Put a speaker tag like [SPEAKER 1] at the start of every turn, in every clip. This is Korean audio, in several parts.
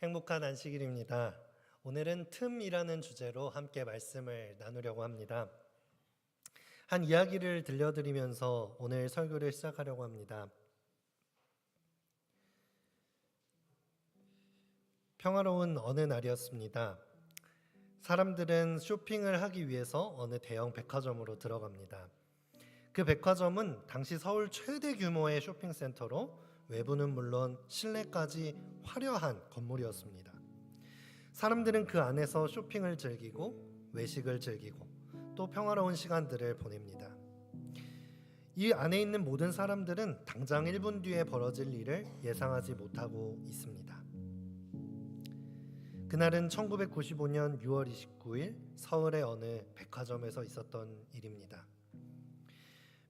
[SPEAKER 1] 행복한 안식일입니다. 오늘은 틈이라는 주제로 함께 말씀을 나누려고 합니다. 한 이야기를 들려드리면서 오늘 설교를 시작하려고 합니다. 평화로운 어느 날이었습니다. 사람들은 쇼핑을 하기 위해서 어느 대형 백화점으로 들어갑니다. 그 백화점은 당시 서울 최대 규모의 쇼핑센터로 외부는 물론 실내까지 화려한 건물이었습니다. 사람들은 그 안에서 쇼핑을 즐기고 외식을 즐기고 또 평화로운 시간들을 보냅니다. 이 안에 있는 모든 사람들은 당장 1분 뒤에 벌어질 일을 예상하지 못하고 있습니다. 그날은 1995년 6월 29일 서울의 어느 백화점에서 있었던 일입니다.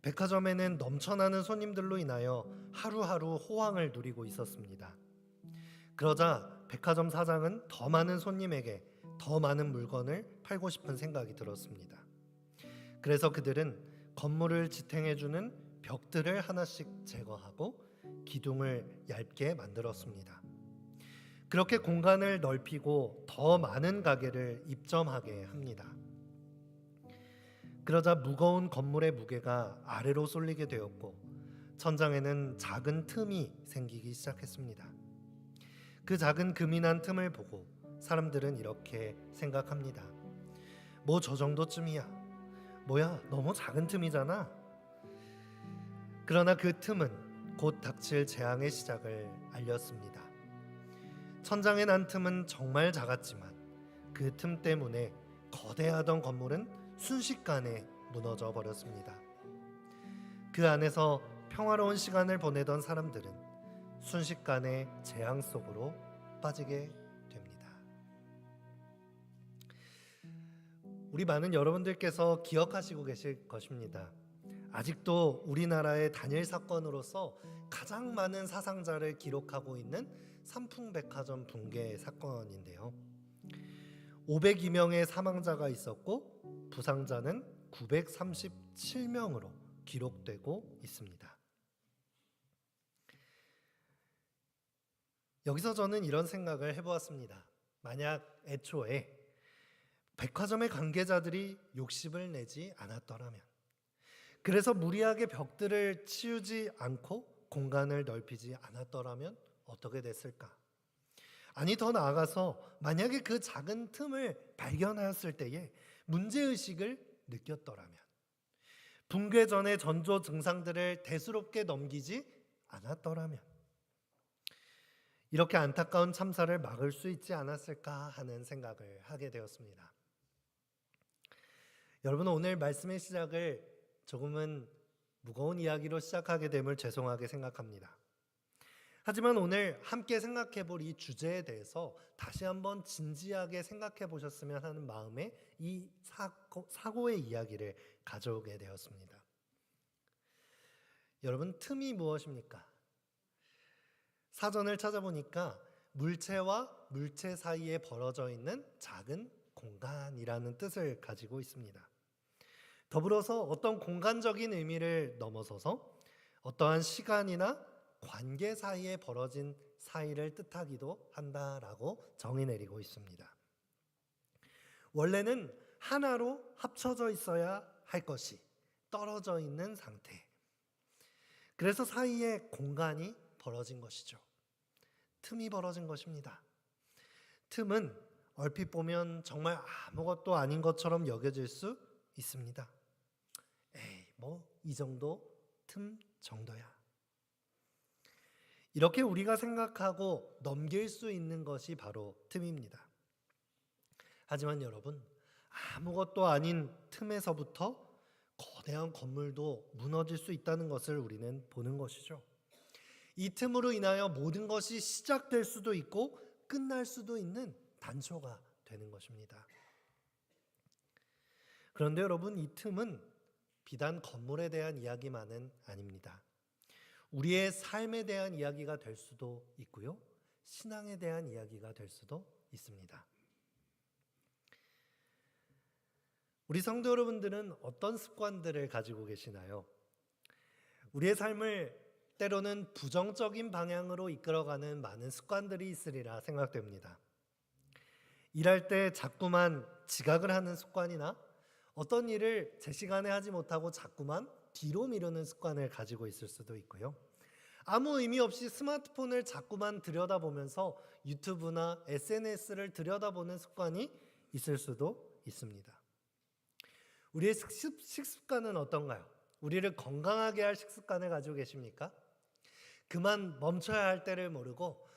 [SPEAKER 1] 백화점에는 넘쳐나는 손님들로 인하여 하루하루 호황을 누리고 있었습니다. 그러자 백화점 사장은 더 많은 손님에게 더 많은 물건을 팔고 싶은 생각이 들었습니다. 그래서 그들은 건물을 지탱해주는 벽들을 하나씩 제거하고 기둥을 얇게 만들었습니다. 그렇게 공간을 넓히고 더 많은 가게를 입점하게 합니다. 그러자 무거운 건물의 무게가 아래로 쏠리게 되었고 천장에는 작은 틈이 생기기 시작했습니다. 그 작은 금이 난 틈을 보고 사람들은 이렇게 생각합니다. 뭐 저 정도쯤이야. 뭐야, 너무 작은 틈이잖아. 그러나 그 틈은 곧 닥칠 재앙의 시작을 알렸습니다. 천장에 난 틈은 정말 작았지만 그 틈 때문에 거대하던 건물은 순식간에 무너져 버렸습니다. 그 안에서 평화로운 시간을 보내던 사람들은 순식간에 재앙 속으로 빠지게 됩니다. 우리 많은 여러분들께서 기억하시고 계실 것입니다. 아직도 우리나라의 단일 사건으로서 가장 많은 사상자를 기록하고 있는 삼풍백화점 붕괴 사건인데요. 502명의 사망자가 있었고 부상자는 937명으로 기록되고 있습니다. 여기서 저는 이런 생각을 해보았습니다. 만약 애초에 백화점의 관계자들이 욕심을 내지 않았더라면, 그래서 무리하게 벽들을 치우지 않고 공간을 넓히지 않았더라면 어떻게 됐을까? 아니, 더 나아가서 만약에 그 작은 틈을 발견하였을 때에 문제의식을 느꼈더라면, 붕괴 전의 전조 증상들을 대수롭게 넘기지 않았더라면 이렇게 안타까운 참사를 막을 수 있지 않았을까 하는 생각을 하게 되었습니다. 여러분, 오늘 말씀의 시작을 조금은 무거운 이야기로 시작하게 됨을 죄송하게 생각합니다. 하지만 오늘 함께 생각해 볼 이 주제에 대해서 다시 한번 진지하게 생각해 보셨으면 하는 마음에 이 사고의 이야기를 가져오게 되었습니다. 여러분, 틈이 무엇입니까? 사전을 찾아보니까 물체와 물체 사이에 벌어져 있는 작은 공간이라는 뜻을 가지고 있습니다. 더불어서 어떤 공간적인 의미를 넘어서서 어떠한 시간이나 관계 사이에 벌어진 사이를 뜻하기도 한다라고 정의 내리고 있습니다. 원래는 하나로 합쳐져 있어야 할 것이 떨어져 있는 상태. 그래서 사이에 공간이 벌어진 것이죠. 틈이 벌어진 것입니다. 틈은 얼핏 보면 정말 아무것도 아닌 것처럼 여겨질 수 있습니다. 에이, 뭐 이 정도 틈 정도야. 이렇게 우리가 생각하고 넘길 수 있는 것이 바로 틈입니다. 하지만 여러분, 아무것도 아닌 틈에서부터 거대한 건물도 무너질 수 있다는 것을 우리는 보는 것이죠. 이 틈으로 인하여 모든 것이 시작될 수도 있고 끝날 수도 있는 단초가 되는 것입니다. 그런데 여러분, 이 틈은 비단 건물에 대한 이야기만은 아닙니다. 우리의 삶에 대한 이야기가 될 수도 있고요, 신앙에 대한 이야기가 될 수도 있습니다. 우리 성도 여러분들은 어떤 습관들을 가지고 계시나요? 우리의 삶을 때로는 부정적인 방향으로 이끌어가는 많은 습관들이 있으리라 생각됩니다. 일할 때 자꾸만 지각을 하는 습관이나 어떤 일을 제 시간에 하지 못하고 자꾸만 뒤로 미루는 습관을 가지고 있을 수도 있고요. 아무 의미 없이 스마트폰을 자꾸만 들여다보면서 유튜브나 SNS를 들여다보는 습관이 있을 수도 있습니다. 우리의 식습관은 어떤가요? 우리를 건강하게 할 식습관을 가지고 계십니까? 그만 멈춰야 할 때를 모르고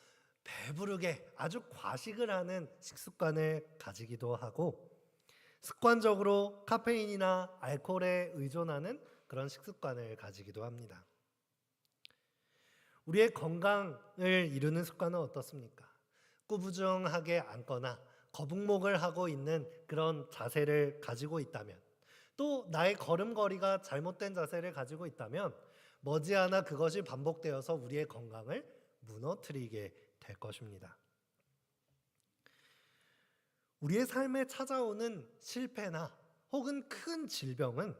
[SPEAKER 1] 배부르게 아주 과식을 하는 식습관을 가지기도 하고, 습관적으로 카페인이나 알코올에 의존하는 그런 식습관을 가지기도 합니다. 우리의 건강을 이루는 습관은 어떻습니까? 꾸부정하게 앉거나 거북목을 하고 있는 그런 자세를 가지고 있다면, 또 나의 걸음걸이가 잘못된 자세를 가지고 있다면 머지않아 그것이 반복되어서 우리의 건강을 무너뜨리게 될 것입니다. 우리의 삶에 찾아오는 실패나 혹은 큰 질병은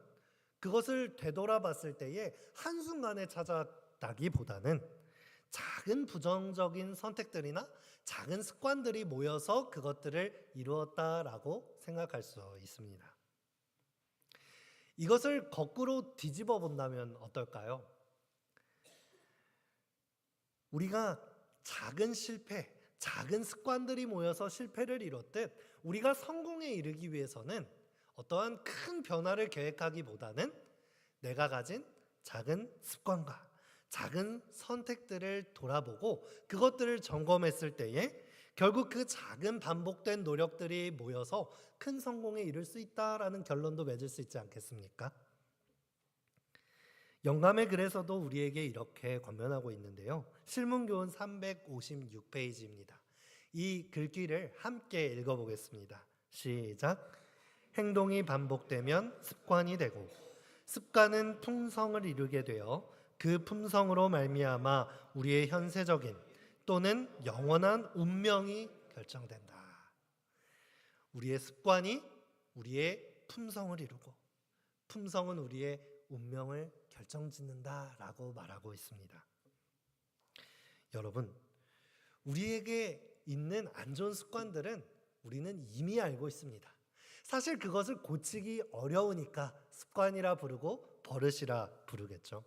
[SPEAKER 1] 그것을 되돌아봤을 때에 한순간에 찾아나기보다는 작은 부정적인 선택들이나 작은 습관들이 모여서 그것들을 이루었다라고 생각할 수 있습니다. 이것을 거꾸로 뒤집어 본다면 어떨까요? 우리가 작은 실패, 작은 습관들이 모여서 실패를 이뤘듯 우리가 성공에 이르기 위해서는 어떠한 큰 변화를 계획하기보다는 내가 가진 작은 습관과 작은 선택들을 돌아보고 그것들을 점검했을 때에 결국 그 작은 반복된 노력들이 모여서 큰 성공에 이를 수 있다라는 결론도 맺을 수 있지 않겠습니까? 영감의 글에서도 우리에게 이렇게 권면하고 있는데요. 실문교훈 356페이지입니다. 이 글귀를 함께 읽어보겠습니다. 시작. 행동이 반복되면 습관이 되고 습관은 풍성을 이루게 되어 그 품성으로 말미암아 우리의 현세적인 또는 영원한 운명이 결정된다. 우리의 습관이 우리의 품성을 이루고 품성은 우리의 운명을 결정짓는다라고 말하고 있습니다. 여러분, 우리에게 있는 안 좋은 습관들은 우리는 이미 알고 있습니다. 사실 그것을 고치기 어려우니까 습관이라 부르고 버릇이라 부르겠죠.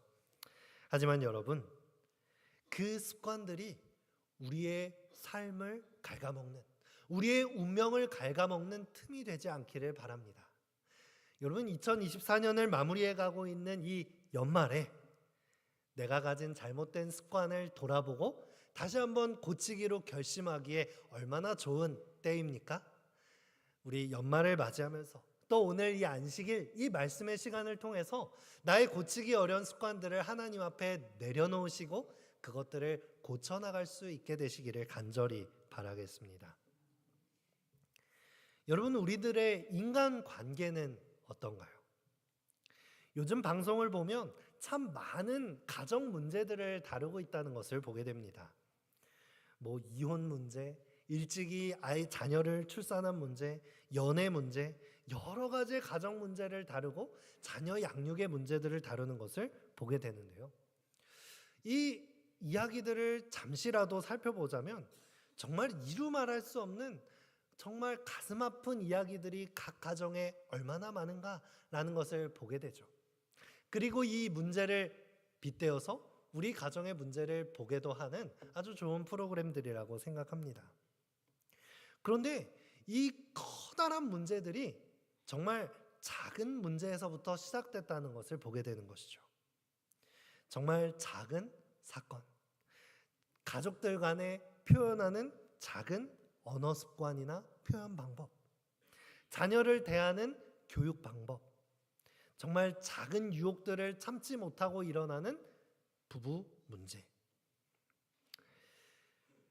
[SPEAKER 1] 하지만 여러분, 그 습관들이 우리의 삶을 갉아먹는, 우리의 운명을 갉아먹는 틈이 되지 않기를 바랍니다. 여러분, 2024년을 마무리해 가고 있는 이 연말에 내가 가진 잘못된 습관을 돌아보고 다시 한번 고치기로 결심하기에 얼마나 좋은 때입니까? 우리 연말을 맞이하면서 또 오늘 이 안식일, 이 말씀의 시간을 통해서 나의 고치기 어려운 습관들을 하나님 앞에 내려놓으시고 그것들을 고쳐나갈 수 있게 되시기를 간절히 바라겠습니다. 여러분, 우리들의 인간관계는 어떤가요? 요즘 방송을 보면 참 많은 가정 문제들을 다루고 있다는 것을 보게 됩니다. 이혼 문제, 일찍이 자녀를 출산한 문제, 연애 문제, 여러 가지 가정 문제를 다루고 자녀 양육의 문제들을 다루는 것을 보게 되는데요. 이 이야기들을 잠시라도 살펴보자면 정말 이루 말할 수 없는 정말 가슴 아픈 이야기들이 각 가정에 얼마나 많은가라는 것을 보게 되죠. 그리고 이 문제를 빗대어서 우리 가정의 문제를 보게도 하는 아주 좋은 프로그램들이라고 생각합니다. 그런데 이 커다란 문제들이 정말 작은 문제에서부터 시작됐다는 것을 보게 되는 것이죠. 정말 작은 사건, 가족들 간에 표현하는 작은 언어 습관이나 표현 방법, 자녀를 대하는 교육 방법, 정말 작은 유혹들을 참지 못하고 일어나는 부부 문제.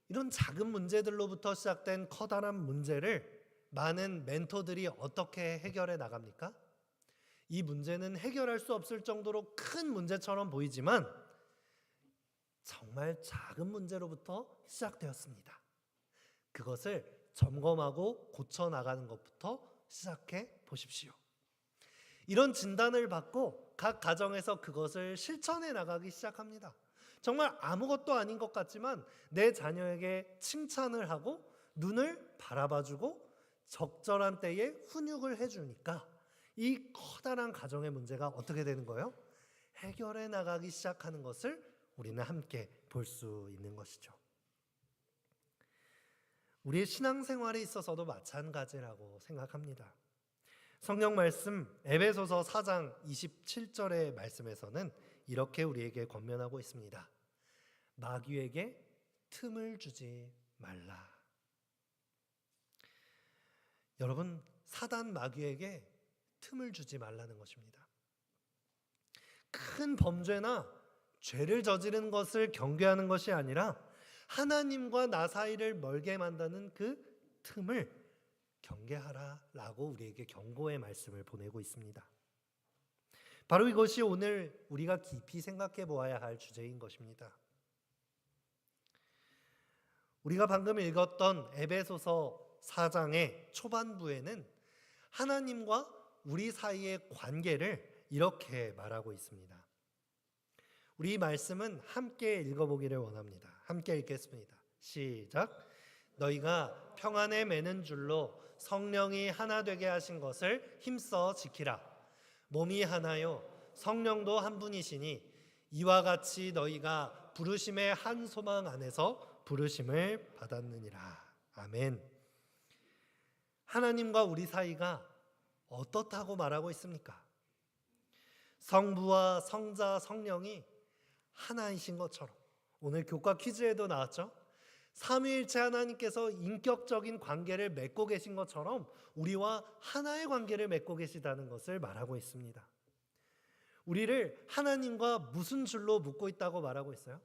[SPEAKER 1] 이런 작은 문제들로부터 시작된 커다란 문제를 많은 멘토들이 어떻게 해결해 나갑니까? 이 문제는 해결할 수 없을 정도로 큰 문제처럼 보이지만 정말 작은 문제로부터 시작되었습니다. 그것을 점검하고 고쳐 나가는 것부터 시작해 보십시오. 이런 진단을 받고 각 가정에서 그것을 실천해 나가기 시작합니다. 정말 아무것도 아닌 것 같지만 내 자녀에게 칭찬을 하고 눈을 바라봐주고 적절한 때에 훈육을 해주니까 이 커다란 가정의 문제가 어떻게 되는 거예요? 해결해 나가기 시작하는 것을 우리는 함께 볼 수 있는 것이죠. 우리의 신앙생활에 있어서도 마찬가지라고 생각합니다. 성경 말씀 에베소서 4장 27절의 말씀에서는 이렇게 우리에게 권면하고 있습니다. 마귀에게 틈을 주지 말라. 여러분, 사단 마귀에게 틈을 주지 말라는 것입니다. 큰 범죄나 죄를 저지른 것을 경계하는 것이 아니라 하나님과 나 사이를 멀게 만드는 그 틈을 경계하라라고 우리에게 경고의 말씀을 보내고 있습니다. 바로 이것이 오늘 우리가 깊이 생각해 보아야 할 주제인 것입니다. 우리가 방금 읽었던 에베소서 4장의 초반부에는 하나님과 우리 사이의 관계를 이렇게 말하고 있습니다. 우리 이 말씀은 함께 읽어보기를 원합니다. 함께 읽겠습니다. 시작. 너희가 평안에 매는 줄로 성령이 하나 되게 하신 것을 힘써 지키라. 몸이 하나요 성령도 한 분이시니 이와 같이 너희가 부르심의 한 소망 안에서 부르심을 받았느니라. 아멘. 하나님과 우리 사이가 어떻다고 말하고 있습니까? 성부와 성자 성령이 하나이신 것처럼, 오늘 교과 퀴즈에도 나왔죠? 삼위일체 하나님께서 인격적인 관계를 맺고 계신 것처럼 우리와 하나의 관계를 맺고 계시다는 것을 말하고 있습니다. 우리를 하나님과 무슨 줄로 묶고 있다고 말하고 있어요?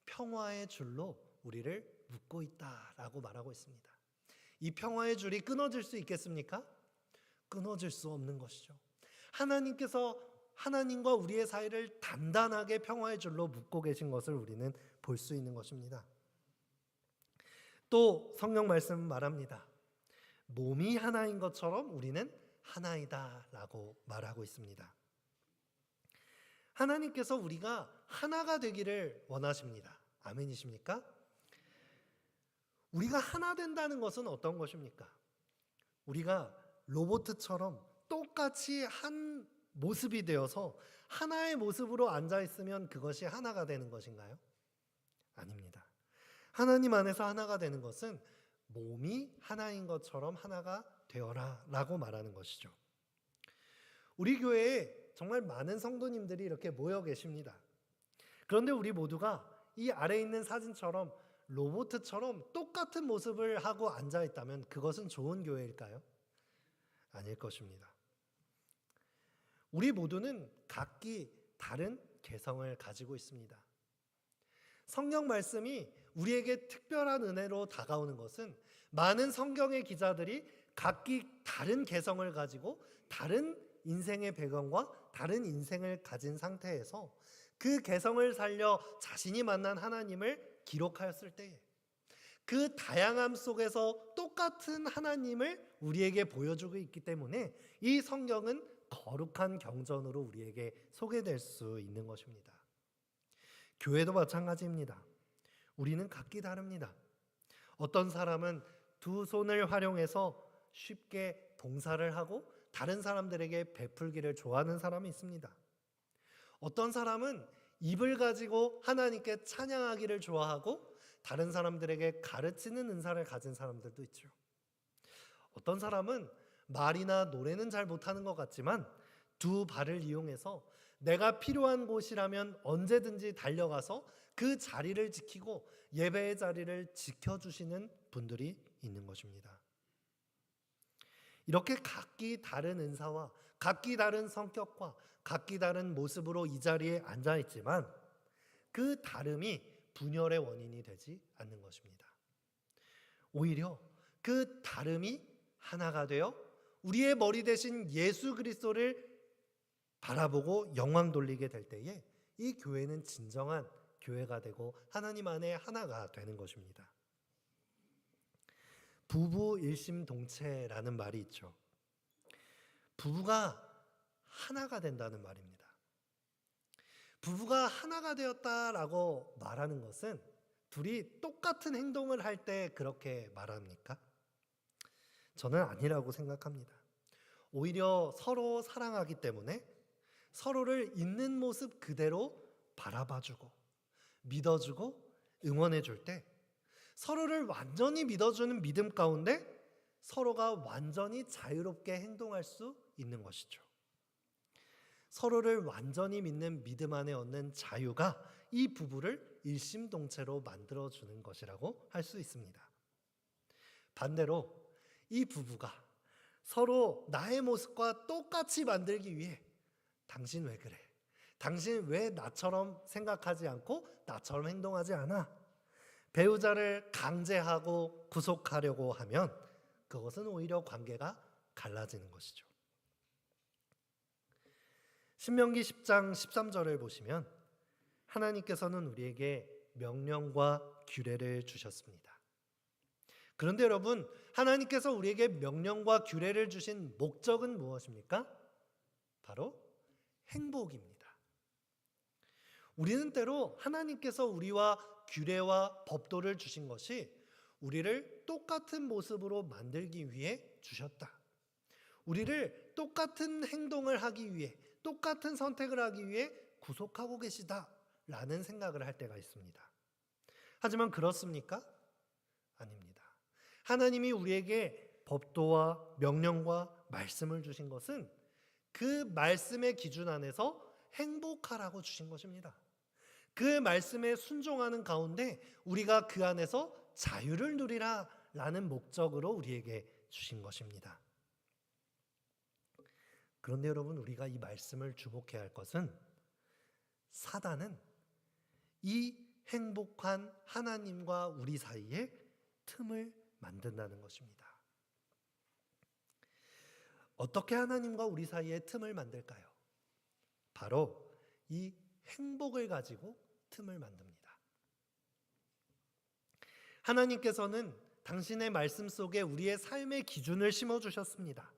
[SPEAKER 1] 평화의 줄로 우리를 묶고 있다라고 말하고 있습니다. 이 평화의 줄이 끊어질 수 있겠습니까? 끊어질 수 없는 것이죠. 하나님께서 하나님과 우리의 사이를 단단하게 평화의 줄로 묶고 계신 것을 우리는 볼 수 있는 것입니다. 또 성경 말씀은 말합니다. 몸이 하나인 것처럼 우리는 하나이다 라고 말하고 있습니다. 하나님께서 우리가 하나가 되기를 원하십니다. 아멘이십니까? 우리가 하나 된다는 것은 어떤 것입니까? 우리가 로봇처럼 똑같이 한 모습이 되어서 하나의 모습으로 앉아있으면 그것이 하나가 되는 것인가요? 아닙니다. 하나님 안에서 하나가 되는 것은 몸이 하나인 것처럼 하나가 되어라 라고 말하는 것이죠. 우리 교회에 정말 많은 성도님들이 이렇게 모여 계십니다. 그런데 우리 모두가 이 아래에 있는 사진처럼 로봇처럼 똑같은 모습을 하고 앉아있다면 그것은 좋은 교회일까요? 아닐 것입니다. 우리 모두는 각기 다른 개성을 가지고 있습니다. 성경 말씀이 우리에게 특별한 은혜로 다가오는 것은 많은 성경의 기자들이 각기 다른 개성을 가지고 다른 인생의 배경과 다른 인생을 가진 상태에서 그 개성을 살려 자신이 만난 하나님을 기록하였을 때에 그 다양함 속에서 똑같은 하나님을 우리에게 보여주고 있기 때문에 이 성경은 거룩한 경전으로 우리에게 소개될 수 있는 것입니다. 교회도 마찬가지입니다. 우리는 각기 다릅니다. 어떤 사람은 두 손을 활용해서 쉽게 봉사를 하고 다른 사람들에게 베풀기를 좋아하는 사람이 있습니다. 어떤 사람은 입을 가지고 하나님께 찬양하기를 좋아하고 다른 사람들에게 가르치는 은사를 가진 사람들도 있죠. 어떤 사람은 말이나 노래는 잘 못하는 것 같지만 두 발을 이용해서 내가 필요한 곳이라면 언제든지 달려가서 그 자리를 지키고 예배의 자리를 지켜주시는 분들이 있는 것입니다. 이렇게 각기 다른 은사와 각기 다른 성격과 각기 다른 모습으로 이 자리에 앉아 있지만 그 다름이 분열의 원인이 되지 않는 것입니다. 오히려 그 다름이 하나가 되어 우리의 머리 대신 예수 그리스도를 바라보고 영광 돌리게 될 때에 이 교회는 진정한 교회가 되고 하나님 안에 하나가 되는 것입니다. 부부 일심동체라는 말이 있죠. 부부가 하나가 된다는 말입니다. 부부가 하나가 되었다라고 말하는 것은 둘이 똑같은 행동을 할 때 그렇게 말합니까? 저는 아니라고 생각합니다. 오히려 서로 사랑하기 때문에 서로를 있는 모습 그대로 바라봐주고 믿어주고 응원해줄 때 서로를 완전히 믿어주는 믿음 가운데 서로가 완전히 자유롭게 행동할 수 있는 것이죠. 서로를 완전히 믿는 믿음 안에 얻는 자유가 이 부부를 일심동체로 만들어주는 것이라고 할 수 있습니다. 반대로 이 부부가 서로 나의 모습과 똑같이 만들기 위해 당신 왜 그래? 당신 왜 나처럼 생각하지 않고 나처럼 행동하지 않아? 배우자를 강제하고 구속하려고 하면 그것은 오히려 관계가 갈라지는 것이죠. 신명기 10장 13절을 보시면 하나님께서는 우리에게 명령과 규례를 주셨습니다. 그런데 여러분, 하나님께서 우리에게 명령과 규례를 주신 목적은 무엇입니까? 바로 행복입니다. 우리는 때로 하나님께서 우리와 규례와 법도를 주신 것이 우리를 똑같은 모습으로 만들기 위해 주셨다. 우리를 똑같은 행동을 하기 위해, 똑같은 선택을 하기 위해 구속하고 계시다라는 생각을 할 때가 있습니다. 하지만 그렇습니까? 아닙니다. 하나님이 우리에게 법도와 명령과 말씀을 주신 것은 그 말씀의 기준 안에서 행복하라고 주신 것입니다. 그 말씀에 순종하는 가운데 우리가 그 안에서 자유를 누리라 라는 목적으로 우리에게 주신 것입니다. 그런데 여러분, 우리가 이 말씀을 주목해야 할 것은 사단은 이 행복한 하나님과 우리 사이에 틈을 만든다는 것입니다. 어떻게 하나님과 우리 사이에 틈을 만들까요? 바로 이 행복을 가지고 틈을 만듭니다. 하나님께서는 당신의 말씀 속에 우리의 삶의 기준을 심어주셨습니다.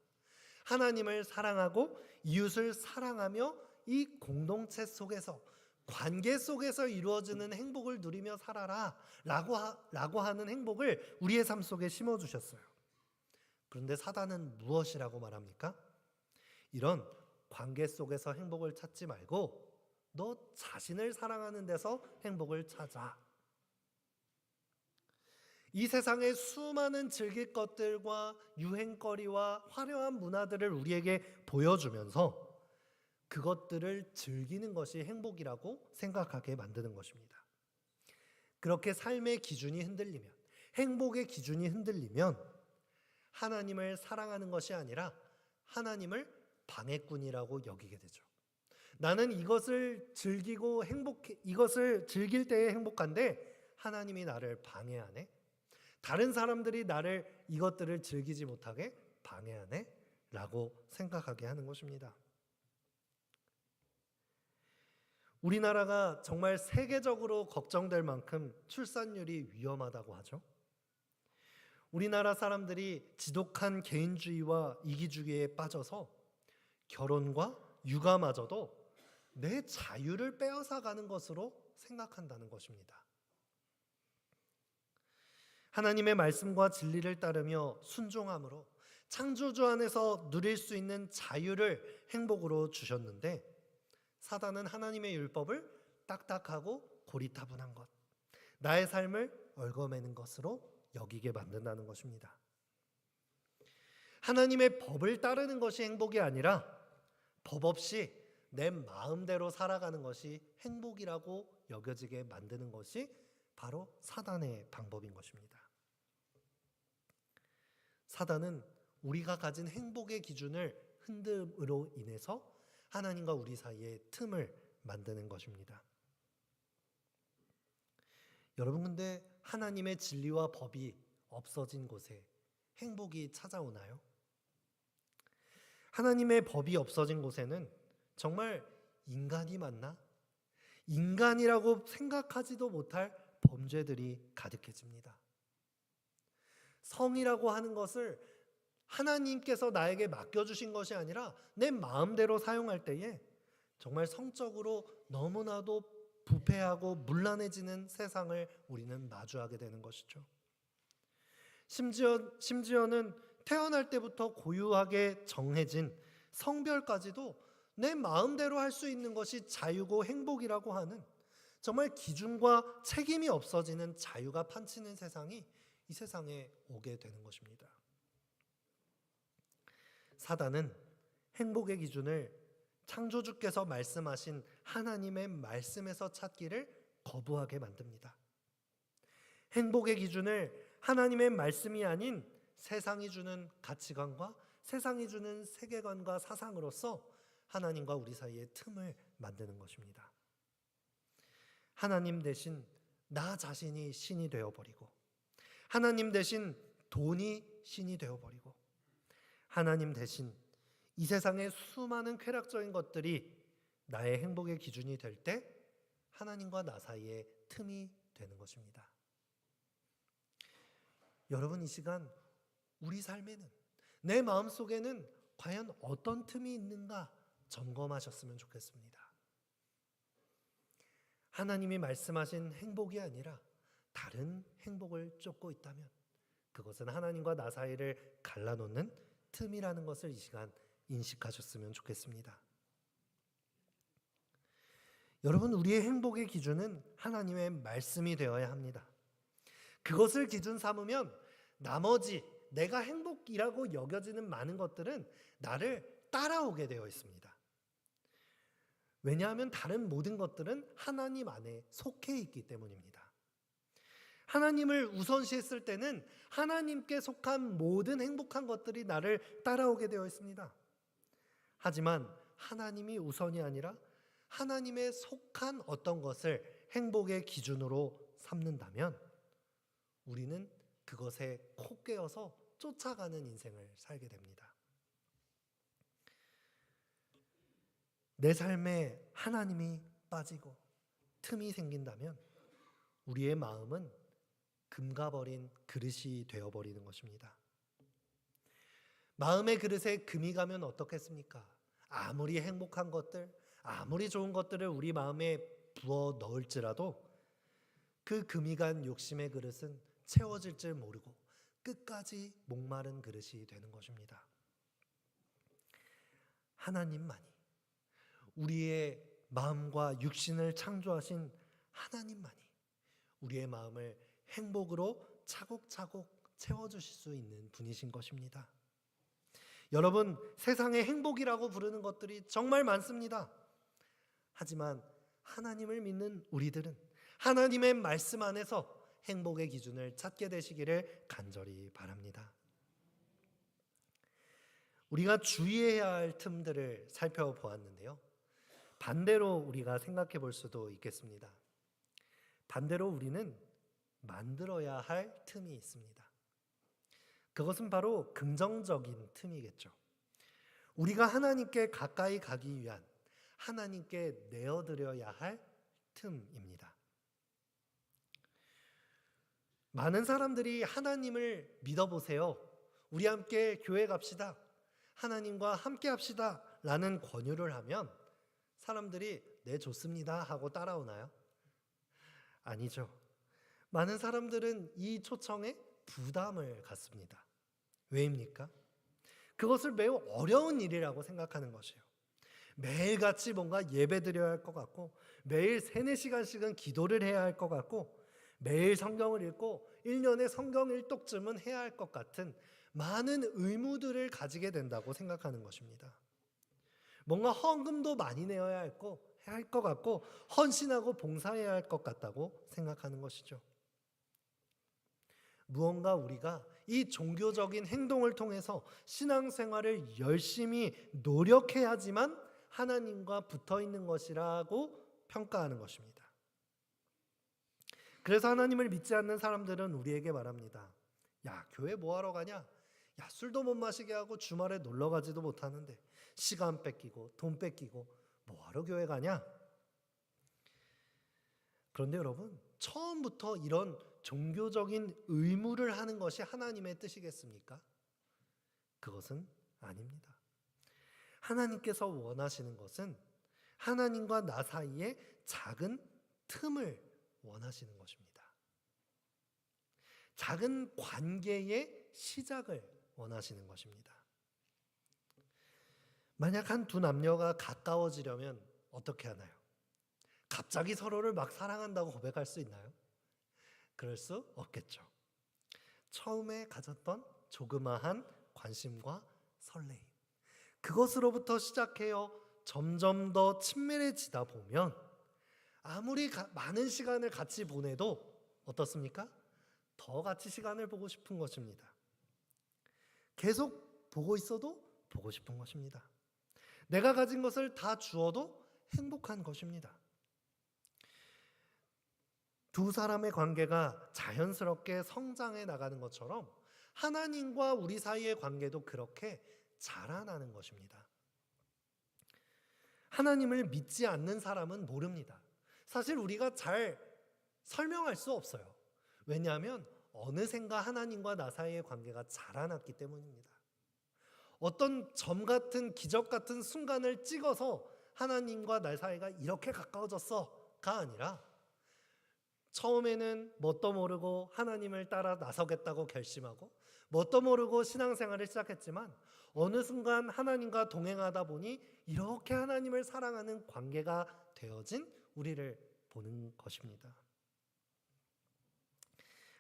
[SPEAKER 1] 하나님을 사랑하고 이웃을 사랑하며 이 공동체 속에서 관계 속에서 이루어지는 행복을 누리며 살아라 라고 하는 행복을 우리의 삶 속에 심어주셨어요. 그런데 사단은 무엇이라고 말합니까? 이런 관계 속에서 행복을 찾지 말고 너 자신을 사랑하는 데서 행복을 찾아. 이 세상의 수많은 즐길 것들과 유행거리와 화려한 문화들을 우리에게 보여주면서 그것들을 즐기는 것이 행복이라고 생각하게 만드는 것입니다. 그렇게 삶의 기준이 흔들리면, 행복의 기준이 흔들리면 하나님을 사랑하는 것이 아니라 하나님을 방해꾼이라고 여기게 되죠. 나는 이것을 즐기고 이것을 즐길 때에 행복한데 하나님이 나를 방해하네. 다른 사람들이 나를 이것들을 즐기지 못하게 방해하네 라고 생각하게 하는 것입니다. 우리나라가 정말 세계적으로 걱정될 만큼 출산율이 위험하다고 하죠. 우리나라 사람들이 지독한 개인주의와 이기주의에 빠져서 결혼과 육아마저도 내 자유를 빼앗아가는 것으로 생각한다는 것입니다. 하나님의 말씀과 진리를 따르며 순종함으로 창조주 안에서 누릴 수 있는 자유를 행복으로 주셨는데 사단은 하나님의 율법을 딱딱하고 고리타분한 것, 나의 삶을 얽어매는 것으로 여기게 만든다는 것입니다. 하나님의 법을 따르는 것이 행복이 아니라 법 없이 내 마음대로 살아가는 것이 행복이라고 여겨지게 만드는 것이 바로 사단의 방법인 것입니다. 사단은 우리가 가진 행복의 기준을 흔듦으로 인해서 하나님과 우리 사이에 틈을 만드는 것입니다. 여러분, 근데 하나님의 진리와 법이 없어진 곳에 행복이 찾아오나요? 하나님의 법이 없어진 곳에는 정말 인간이 많나? 인간이라고 생각하지도 못할 범죄들이 가득해집니다. 성이라고 하는 것을 하나님께서 나에게 맡겨주신 것이 아니라 내 마음대로 사용할 때에 정말 성적으로 너무나도 부패하고 문란해지는 세상을 우리는 마주하게 되는 것이죠. 심지어는 태어날 때부터 고유하게 정해진 성별까지도 내 마음대로 할 수 있는 것이 자유고 행복이라고 하는, 정말 기준과 책임이 없어지는 자유가 판치는 세상이 이 세상에 오게 되는 것입니다. 사단은 행복의 기준을 창조주께서 말씀하신 하나님의 말씀에서 찾기를 거부하게 만듭니다. 행복의 기준을 하나님의 말씀이 아닌 세상이 주는 가치관과 세상이 주는 세계관과 사상으로서 하나님과 우리 사이에 틈을 만드는 것입니다. 하나님 대신 나 자신이 신이 되어버리고, 하나님 대신 돈이 신이 되어버리고, 하나님 대신 이 세상의 수많은 쾌락적인 것들이 나의 행복의 기준이 될 때 하나님과 나 사이에 틈이 되는 것입니다. 여러분, 이 시간 우리 삶에는, 내 마음속에는 과연 어떤 틈이 있는가 점검하셨으면 좋겠습니다. 하나님이 말씀하신 행복이 아니라 다른 행복을 쫓고 있다면 그것은 하나님과 나 사이를 갈라놓는 틈이라는 것을 이 시간 인식하셨으면 좋겠습니다. 여러분, 우리의 행복의 기준은 하나님의 말씀이 되어야 합니다. 그것을 기준 삼으면 나머지 내가 행복이라고 여겨지는 많은 것들은 나를 따라오게 되어 있습니다. 왜냐하면 다른 모든 것들은 하나님 안에 속해 있기 때문입니다. 하나님을 우선시했을 때는 하나님께 속한 모든 행복한 것들이 나를 따라오게 되어 있습니다. 하지만 하나님이 우선이 아니라 하나님에 속한 어떤 것을 행복의 기준으로 삼는다면 우리는 그것에 코 깨어서 쫓아가는 인생을 살게 됩니다. 내 삶에 하나님이 빠지고 틈이 생긴다면 우리의 마음은 금가 버린 그릇이 되어버리는 것입니다. 마음의 그릇에 금이 가면 어떻겠습니까? 아무리 행복한 것들, 아무리 좋은 것들을 우리 마음에 부어 넣을지라도 그 금이 간 욕심의 그릇은 채워질 줄 모르고 끝까지 목마른 그릇이 되는 것입니다. 하나님만이, 우리의 마음과 육신을 창조하신 하나님만이 우리의 마음을 행복으로 차곡차곡 채워주실 수 있는 분이신 것입니다. 여러분, 세상에 행복이라고 부르는 것들이 정말 많습니다. 하지만 하나님을 믿는 우리들은 하나님의 말씀 안에서 행복의 기준을 찾게 되시기를 간절히 바랍니다. 우리가 주의해야 할 틈들을 살펴보았는데요. 반대로 우리가 생각해 볼 수도 있겠습니다. 반대로 우리는 만들어야 할 틈이 있습니다. 그것은 바로 긍정적인 틈이겠죠. 우리가 하나님께 가까이 가기 위한, 하나님께 내어드려야 할 틈입니다. 많은 사람들이 하나님을 믿어보세요, 우리 함께 교회 갑시다, 하나님과 함께 합시다 라는 권유를 하면 사람들이 네 좋습니다 하고 따라오나요? 아니죠. 많은 사람들은 이 초청에 부담을 갖습니다. 왜입니까? 그것을 매우 어려운 일이라고 생각하는 것이에요. 매일같이 뭔가 예배드려야 할 것 같고, 매일 3-4시간씩은 기도를 해야 할 것 같고, 매일 성경을 읽고 1년에 성경 1독쯤은 해야 할 것 같은 많은 의무들을 가지게 된다고 생각하는 것입니다. 뭔가 헌금도 많이 내어야 할 것 같고, 헌신하고 봉사해야 할 것 같다고 생각하는 것이죠. 무언가 우리가 이 종교적인 행동을 통해서 신앙생활을 열심히 노력해야지만 하나님과 붙어 있는 것이라고 평가하는 것입니다. 그래서 하나님을 믿지 않는 사람들은 우리에게 말합니다. 야, 교회 뭐하러 가냐? 야, 술도 못 마시게 하고 주말에 놀러 가지도 못하는데 시간 뺏기고 돈 뺏기고 뭐하러 교회 가냐? 그런데 여러분, 처음부터 이런 종교적인 의무를 하는 것이 하나님의 뜻이겠습니까? 그것은 아닙니다. 하나님께서 원하시는 것은 하나님과 나 사이에 작은 틈을 원하시는 것입니다. 작은 관계의 시작을 원하시는 것입니다. 만약 한 두 남녀가 가까워지려면 어떻게 하나요? 갑자기 서로를 막 사랑한다고 고백할 수 있나요? 그럴 수 없겠죠. 처음에 가졌던 조그마한 관심과 설레임, 그것으로부터 시작해요 점점 더 친밀해지다 보면 아무리 많은 시간을 같이 보내도 어떻습니까? 더 같이 시간을 보고 싶은 것입니다. 계속 보고 있어도 보고 싶은 것입니다. 내가 가진 것을 다 주어도 행복한 것입니다. 두 사람의 관계가 자연스럽게 성장해 나가는 것처럼 하나님과 우리 사이의 관계도 그렇게 자라나는 것입니다. 하나님을 믿지 않는 사람은 모릅니다. 사실 우리가 잘 설명할 수 없어요. 왜냐하면 어느샌가 하나님과 나 사이의 관계가 자라났기 때문입니다. 어떤 점 같은 기적 같은 순간을 찍어서 하나님과 나 사이가 이렇게 가까워졌어가 아니라 처음에는 뭣도 모르고 하나님을 따라 나서겠다고 결심하고 뭣도 모르고 신앙생활을 시작했지만 어느 순간 하나님과 동행하다 보니 이렇게 하나님을 사랑하는 관계가 되어진 우리를 보는 것입니다.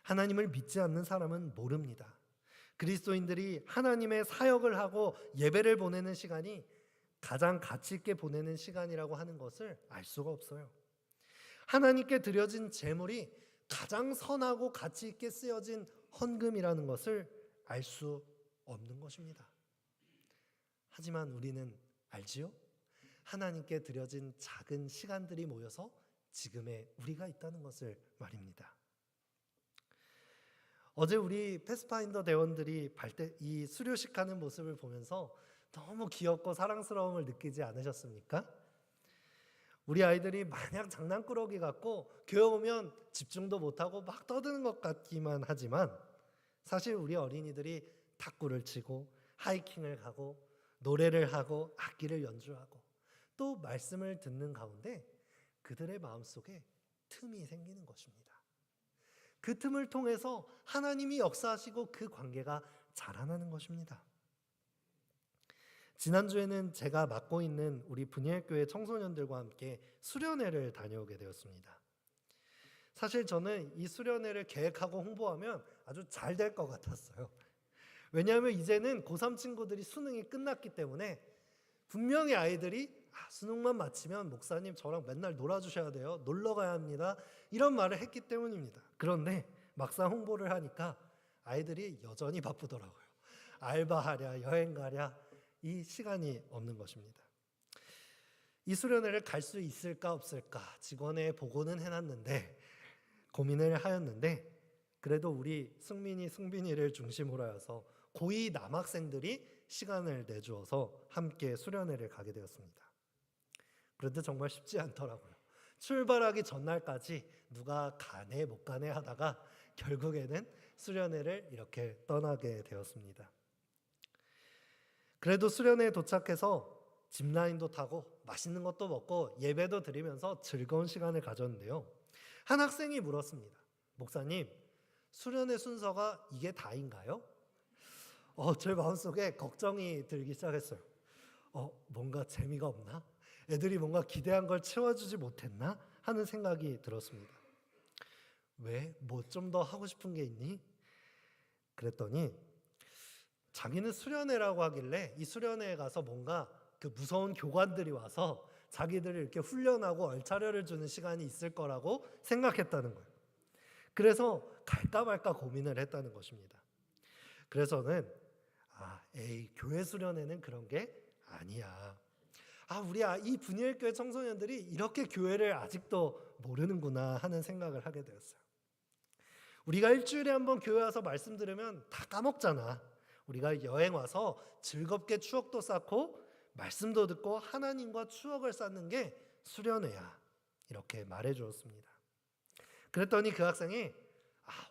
[SPEAKER 1] 하나님을 믿지 않는 사람은 모릅니다. 그리스도인들이 하나님의 사역을 하고 예배를 보내는 시간이 가장 가치 있게 보내는 시간이라고 하는 것을 알 수가 없어요. 하나님께 드려진 제물이 가장 선하고 가치 있게 쓰여진 헌금이라는 것을 알 수 없는 것입니다. 하지만 우리는 알지요? 하나님께 드려진 작은 시간들이 모여서 지금의 우리가 있다는 것을 말입니다. 어제 우리 패스파인더 대원들이 이 수료식 하는 모습을 보면서 너무 귀엽고 사랑스러움을 느끼지 않으셨습니까? 우리 아이들이 마냥 장난꾸러기 같고 교회 오면 집중도 못하고 막 떠드는 것 같기만 하지만 사실 우리 어린이들이 탁구를 치고 하이킹을 가고 노래를 하고 악기를 연주하고 또 말씀을 듣는 가운데 그들의 마음속에 틈이 생기는 것입니다. 그 틈을 통해서 하나님이 역사하시고 그 관계가 자라나는 것입니다. 지난주에는 제가 맡고 있는 우리 분이엘교회 청소년들과 함께 수련회를 다녀오게 되었습니다. 사실 저는 이 수련회를 계획하고 홍보하면 아주 잘 될 것 같았어요. 왜냐하면 이제는 고3 친구들이 수능이 끝났기 때문에 분명히 아이들이 수능만 마치면 목사님 저랑 맨날 놀아주셔야 돼요. 놀러 가야 합니다. 이런 말을 했기 때문입니다. 그런데 막상 홍보를 하니까 아이들이 여전히 바쁘더라고요. 알바하랴 여행 가랴 이 시간이 없는 것입니다. 이 수련회를 갈 수 있을까 없을까 직원에 보고는 해놨는데 고민을 하였는데 그래도 우리 승빈이를 중심으로 해서 고2 남학생들이 시간을 내주어서 함께 수련회를 가게 되었습니다. 그런데 정말 쉽지 않더라고요. 출발하기 전날까지 누가 가네 못 가네 하다가 결국에는 수련회를 이렇게 떠나게 되었습니다. 그래도 수련회에 도착해서 짚라인도 타고 맛있는 것도 먹고 예배도 드리면서 즐거운 시간을 가졌는데요. 한 학생이 물었습니다. 목사님, 수련회 순서가 이게 다인가요? 제 마음속에 걱정이 들기 시작했어요. 뭔가 재미가 없나? 애들이 뭔가 기대한 걸 채워주지 못했나? 하는 생각이 들었습니다. 왜? 뭐 좀 더 하고 싶은 게 있니? 그랬더니 자기는 수련회라고 하길래 이 수련회에 가서 뭔가 그 무서운 교관들이 와서 자기들을 이렇게 훈련하고 얼차려를 주는 시간이 있을 거라고 생각했다는 거예요. 그래서 갈까 말까 고민을 했다는 것입니다. 그래서는 교회 수련회는 그런 게 아니야. 우리 이 분이엘교회 청소년들이 이렇게 교회를 아직도 모르는구나 하는 생각을 하게 되었어요. 우리가 일주일에 한 번 교회 와서 말씀 들으면 다 까먹잖아. 우리가 여행 와서 즐겁게 추억도 쌓고 말씀도 듣고 하나님과 추억을 쌓는 게 수련회야. 이렇게 말해 주었습니다. 그랬더니 그 학생이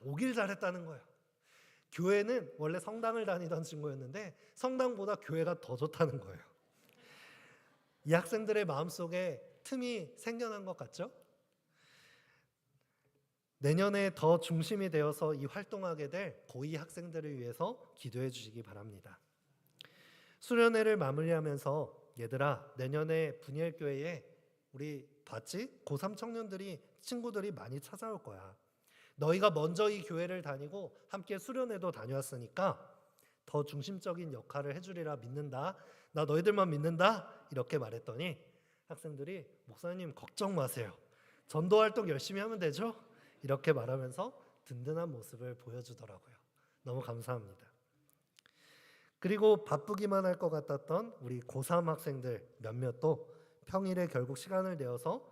[SPEAKER 1] 오길 잘했다는 거예요. 교회는 원래 성당을 다니던 친구였는데 성당보다 교회가 더 좋다는 거예요. 이 학생들의 마음속에 틈이 생겨난 것 같죠? 내년에 더 중심이 되어서 이 활동하게 될 고2 학생들을 위해서 기도해 주시기 바랍니다. 수련회를 마무리하면서 얘들아, 내년에 분일교회에 우리 봤지? 고3 청년들이 친구들이 많이 찾아올 거야. 너희가 먼저 이 교회를 다니고 함께 수련회도 다녀왔으니까 더 중심적인 역할을 해주리라 믿는다. 나 너희들만 믿는다. 이렇게 말했더니 학생들이 목사님 걱정 마세요. 전도 활동 열심히 하면 되죠? 이렇게 말하면서 든든한 모습을 보여주더라고요. 너무 감사합니다. 그리고 바쁘기만 할 것 같았던 우리 고3 학생들 몇몇도 평일에 결국 시간을 내어서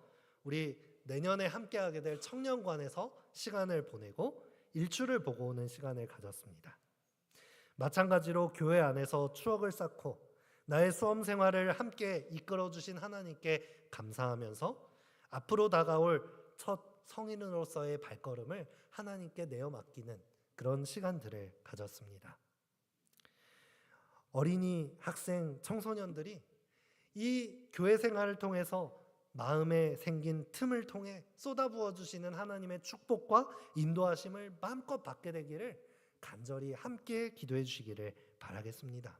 [SPEAKER 1] 우리 내년에 함께하게 될 청년관에서 시간을 보내고 일출을 보고 오는 시간을 가졌습니다. 마찬가지로 교회 안에서 추억을 쌓고 나의 수험 생활을 함께 이끌어주신 하나님께 감사하면서 앞으로 다가올 첫 성인으로서의 발걸음을 하나님께 내어 맡기는 그런 시간들을 가졌습니다. 어린이, 학생, 청소년들이 이 교회 생활을 통해서 마음에 생긴 틈을 통해 쏟아부어 주시는 하나님의 축복과 인도하심을 마음껏 받게 되기를 간절히 함께 기도해 주시기를 바라겠습니다.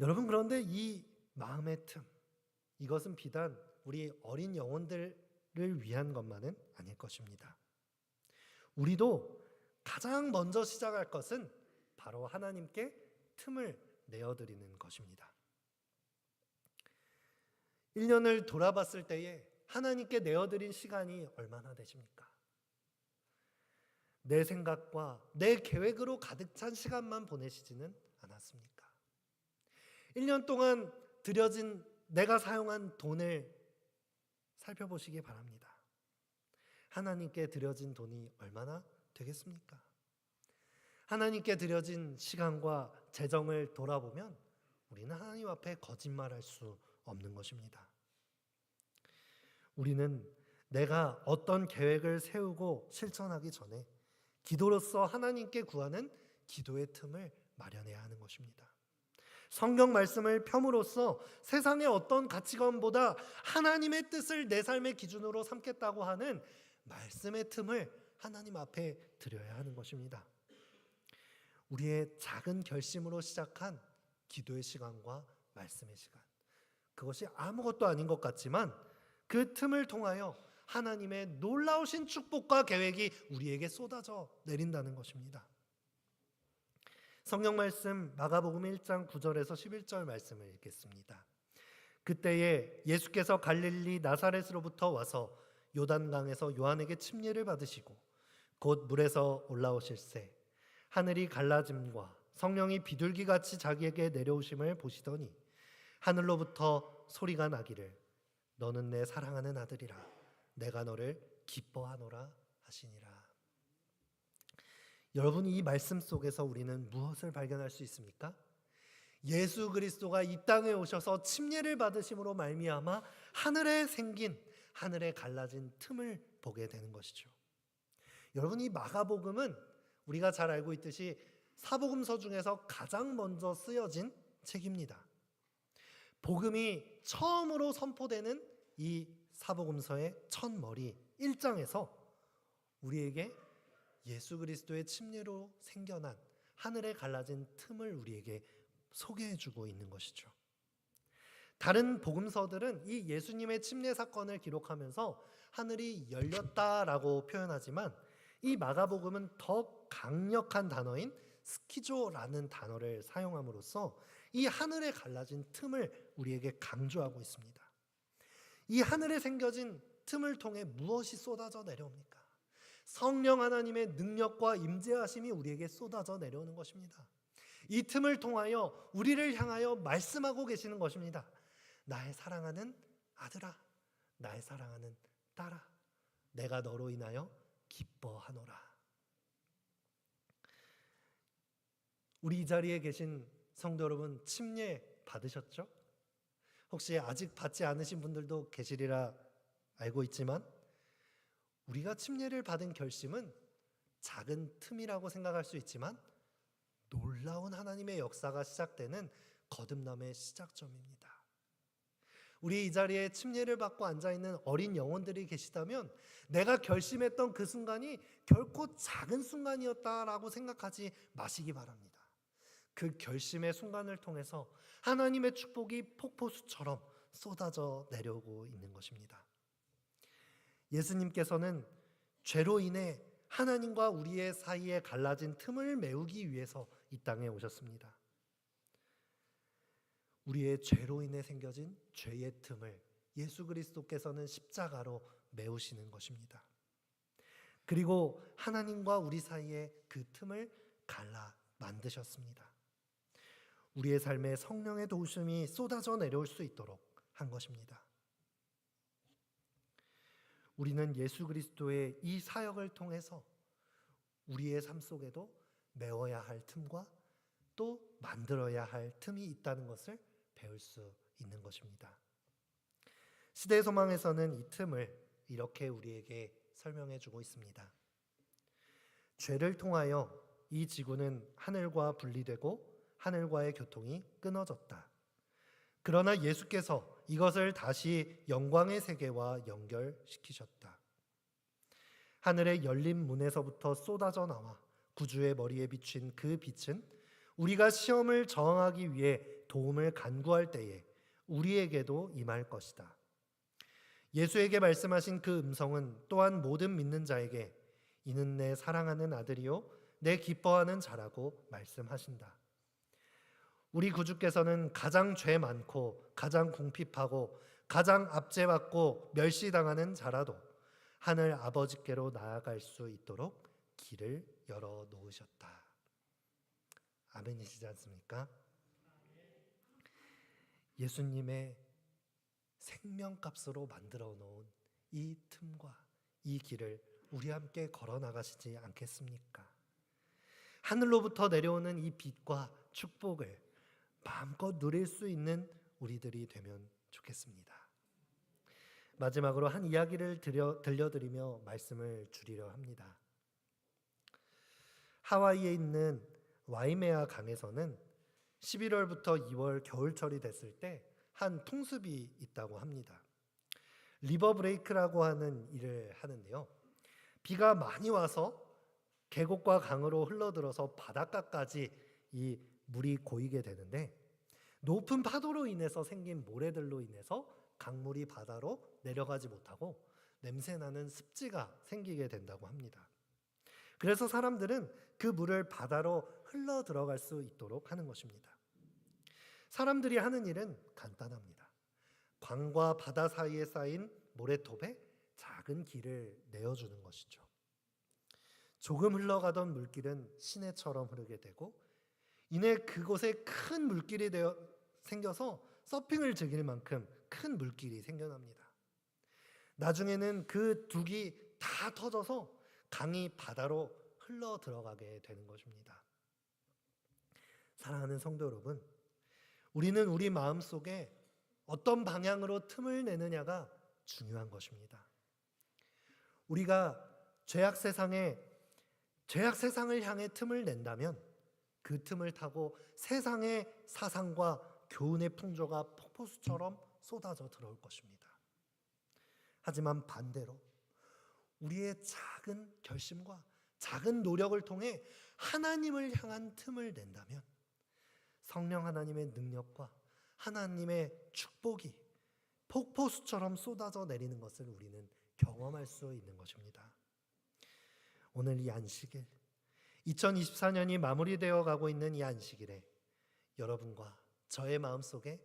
[SPEAKER 1] 여러분, 그런데 이 마음의 틈, 이것은 비단 우리 어린 영혼들을 위한 것만은 아닐 것입니다. 우리도 가장 먼저 시작할 것은 바로 하나님께 틈을 내어드리는 것입니다. 1년을 돌아봤을 때에 하나님께 내어드린 시간이 얼마나 되십니까? 내 생각과 내 계획으로 가득 찬 시간만 보내시지는 않았습니까? 1년 동안 들여진 내가 사용한 돈을 살펴보시기 바랍니다. 하나님께 드려진 돈이 얼마나 되겠습니까? 하나님께 드려진 시간과 재정을 돌아보면 우리는 하나님 앞에 거짓말할 수 없는 것입니다. 우리는 내가 어떤 계획을 세우고 실천하기 전에 기도로서 하나님께 구하는 기도의 틈을 마련해야 하는 것입니다. 성경 말씀을 펴므로써 세상의 어떤 가치관보다 하나님의 뜻을 내 삶의 기준으로 삼겠다고 하는 말씀의 틈을 하나님 앞에 드려야 하는 것입니다. 우리의 작은 결심으로 시작한 기도의 시간과 말씀의 시간, 그것이 아무것도 아닌 것 같지만 그 틈을 통하여 하나님의 놀라우신 축복과 계획이 우리에게 쏟아져 내린다는 것입니다. 성경 말씀 마가복음 1장 9절에서 11절 말씀을 읽겠습니다. 그때에 예수께서 갈릴리 나사렛으로부터 와서 요단강에서 요한에게 침례를 받으시고 곧 물에서 올라오실새 하늘이 갈라짐과 성령이 비둘기같이 자기에게 내려오심을 보시더니 하늘로부터 소리가 나기를 너는 내 사랑하는 아들이라 내가 너를 기뻐하노라 하시니라. 여러분, 이 말씀 속에서 우리는 무엇을 발견할 수 있습니까? 예수 그리스도가 이 땅에 오셔서 침례를 받으심으로 말미암아 하늘에 생긴, 하늘에 갈라진 틈을 보게 되는 것이죠. 여러분, 이 마가복음은 우리가 잘 알고 있듯이 사복음서 중에서 가장 먼저 쓰여진 책입니다. 복음이 처음으로 선포되는 이 사복음서의 첫머리 1장에서 우리에게 예수 그리스도의 침례로 생겨난 하늘에 갈라진 틈을 우리에게 소개해주고 있는 것이죠. 다른 복음서들은 이 예수님의 침례 사건을 기록하면서 하늘이 열렸다라고 표현하지만 이 마가복음은 더 강력한 단어인 스키조라는 단어를 사용함으로써 이 하늘에 갈라진 틈을 우리에게 강조하고 있습니다. 이 하늘에 생겨진 틈을 통해 무엇이 쏟아져 내려옵니까? 성령 하나님의 능력과 임재하심이 우리에게 쏟아져 내려오는 것입니다. 이 틈을 통하여 우리를 향하여 말씀하고 계시는 것입니다. 나의 사랑하는 아들아, 나의 사랑하는 딸아, 내가 너로 인하여 기뻐하노라. 우리 이 자리에 계신 성도 여러분, 침례 받으셨죠? 혹시 아직 받지 않으신 분들도 계시리라 알고 있지만 우리가 침례를 받은 결심은 작은 틈이라고 생각할 수 있지만 놀라운 하나님의 역사가 시작되는 거듭남의 시작점입니다. 우리 이 자리에 침례를 받고 앉아있는 어린 영혼들이 계시다면 내가 결심했던 그 순간이 결코 작은 순간이었다라고 생각하지 마시기 바랍니다. 그 결심의 순간을 통해서 하나님의 축복이 폭포수처럼 쏟아져 내려오고 있는 것입니다. 예수님께서는 죄로 인해 하나님과 우리의 사이에 갈라진 틈을 메우기 위해서 이 땅에 오셨습니다. 우리의 죄로 인해 생겨진 죄의 틈을 예수 그리스도께서는 십자가로 메우시는 것입니다. 그리고 하나님과 우리 사이에 그 틈을 갈라 만드셨습니다. 우리의 삶에 성령의 도우심이 쏟아져 내려올 수 있도록 한 것입니다. 우리는 예수 그리스도의 이 사역을 통해서 우리의 삶 속에도 메워야 할 틈과 또 만들어야 할 틈이 있다는 것을 배울 수 있는 것입니다. 시대의 소망에서는 이 틈을 이렇게 우리에게 설명해 주고 있습니다. 죄를 통하여 이 지구는 하늘과 분리되고 하늘과의 교통이 끊어졌다. 그러나 예수께서 이것을 다시 영광의 세계와 연결시키셨다. 하늘의 열린 문에서부터 쏟아져 나와 구주의 머리에 비친 그 빛은 우리가 시험을 저항하기 위해 도움을 간구할 때에 우리에게도 임할 것이다. 예수에게 말씀하신 그 음성은 또한 모든 믿는 자에게 이는 내 사랑하는 아들이요 내 기뻐하는 자라고 말씀하신다. 우리 구주께서는 가장 죄 많고 가장 궁핍하고 가장 압제받고 멸시당하는 자라도 하늘 아버지께로 나아갈 수 있도록 길을 열어 놓으셨다. 아멘이시지 않습니까? 예수님의 생명값으로 만들어 놓은 이 틈과 이 길을 우리 함께 걸어 나가시지 않겠습니까? 하늘로부터 내려오는 이 빛과 축복을 마음껏 누릴 수 있는 우리들이 되면 좋겠습니다. 마지막으로 한 이야기를 들려드리며 말씀을 줄이려 합니다. 하와이에 있는 와이메아 강에서는 11월부터 2월 겨울철이 됐을 때 한 풍습이 있다고 합니다. 리버 브레이크라고 하는 일을 하는데요. 비가 많이 와서 계곡과 강으로 흘러들어서 바닷가까지 이 물이 고이게 되는데 높은 파도로 인해서 생긴 모래들로 인해서 강물이 바다로 내려가지 못하고 냄새나는 습지가 생기게 된다고 합니다. 그래서 사람들은 그 물을 바다로 흘러 들어갈 수 있도록 하는 것입니다. 사람들이 하는 일은 간단합니다. 강과 바다 사이에 쌓인 모래톱에 작은 길을 내어주는 것이죠. 조금 흘러가던 물길은 시내처럼 흐르게 되고 이내 그곳에 큰 물길이 생겨서 서핑을 즐길 만큼 큰 물길이 생겨납니다. 나중에는 그 둑이 다 터져서 강이 바다로 흘러 들어가게 되는 것입니다. 사랑하는 성도 여러분, 우리는 우리 마음속에 어떤 방향으로 틈을 내느냐가 중요한 것입니다. 우리가 죄악 세상을 향해 틈을 낸다면 그 틈을 타고 세상의 사상과 교훈의 풍조가 폭포수처럼 쏟아져 들어올 것입니다. 하지만 반대로 우리의 작은 결심과 작은 노력을 통해 하나님을 향한 틈을 낸다면 성령 하나님의 능력과 하나님의 축복이 폭포수처럼 쏟아져 내리는 것을 우리는 경험할 수 있는 것입니다. 오늘 이 안식일, 2024년이 마무리되어 가고 있는 이 안식일에 여러분과 저의 마음속에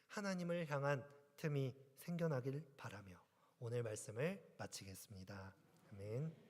[SPEAKER 1] 하나님을 향한 틈이 생겨나길 바라며 오늘 말씀을 마치겠습니다. 아멘.